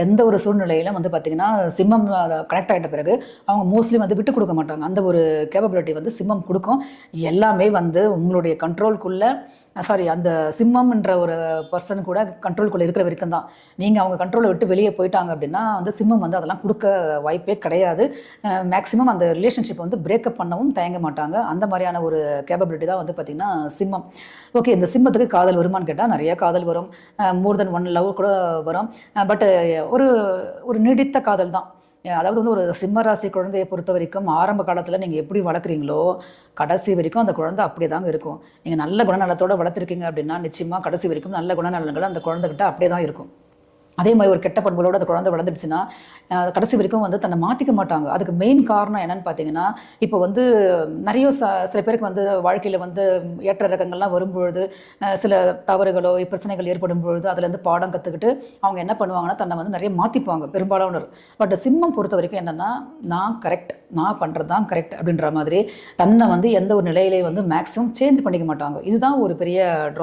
எந்த ஒரு சூழ்நிலையிலும் வந்து பார்த்திங்கன்னா சிம்மம் கனெக்ட் ஆகிட்ட பிறகு அவங்க மோஸ்ட்லி வந்து விட்டு கொடுக்க மாட்டாங்க. அந்த ஒரு கேப்பபிலிட்டி வந்து சிம்மம் கொடுக்கும். எல்லாமே வந்து உங்களுடைய கண்ட்ரோல்குள்ளே அந்த சிம்மம்ன்ற ஒரு பர்சன் கூட கண்ட்ரோல்குள்ளே இருக்கிற வரைக்கும் தான். நீங்கள் அவங்க கண்ட்ரோலை விட்டு வெளியே போயிட்டாங்க அப்படின்னா வந்து சிம்மம் வந்து அதெல்லாம் கொடுக்க வாய்ப்பே கிடையாது. மேக்ஸிமம் அந்த ரிலேஷன்ஷிப் வந்து பிரேக்கப் பண்ணவும் தயங்க மாட்டாங்க. அந்த மாதிரியான ஒரு கேப்பபிலிட்டி தான் வந்து பார்த்திங்கன்னா சிம்மம். ஓகே, இந்த சிம்மத்துக்கு காதல் வருமானு கேட்டால் நிறைய காதல் வரும். மோர் தென் ஒன் லவ் கூட வரும். பட் ஒரு ஒரு நீடித்த காதல் தான். அதாவது வந்து ஒரு சிம்ம ராசி குழந்தையை பொறுத்த வரைக்கும் ஆரம்ப காலத்தில் நீங்கள் எப்படி வளர்க்குறீங்களோ கடைசி வரைக்கும் அந்த குழந்தை அப்படியே தாங்க இருக்கும். நீங்கள் நல்ல குணநலத்தோடு வளர்த்துருக்கீங்க அப்படின்னா நிச்சயமாக கடைசி வரைக்கும் நல்ல குணநலங்கள் அந்த குழந்தைகிட்ட அப்படியே தான் இருக்கும். அதே மாதிரி ஒரு கெட்ட பண்புகளோடு அந்த குழந்தை வளர்ந்துடுச்சுன்னா கடைசி வரைக்கும் வந்து தன்னை மாற்றிக்க மாட்டாங்க. அதுக்கு மெயின் காரணம் என்னன்னு பார்த்தீங்கன்னா, இப்போ வந்து நிறைய சில பேருக்கு வந்து வாழ்க்கையில் வந்து ஏற்ற ரகங்கள்லாம் வரும்பொழுது சில தவறுகளோ பிரச்சனைகள் ஏற்படும் பொழுது அதுலேருந்து பாடம் கற்றுக்கிட்டு அவங்க என்ன பண்ணுவாங்கன்னா தன்னை வந்து நிறைய மாற்றிப்பாங்க பெரும்பாலானவர். பட் சிம்மம் பொறுத்த வரைக்கும் என்னென்னா, நான் கரெக்ட், நான் பண்ணுறது தான் கரெக்ட் அப்படின்ற மாதிரி தன்னை வந்து எந்த ஒரு நிலையிலே வந்து மேக்ஸிமம் சேஞ்ச் பண்ணிக்க மாட்டாங்க. இதுதான் ஒரு பெரிய ட்ரா.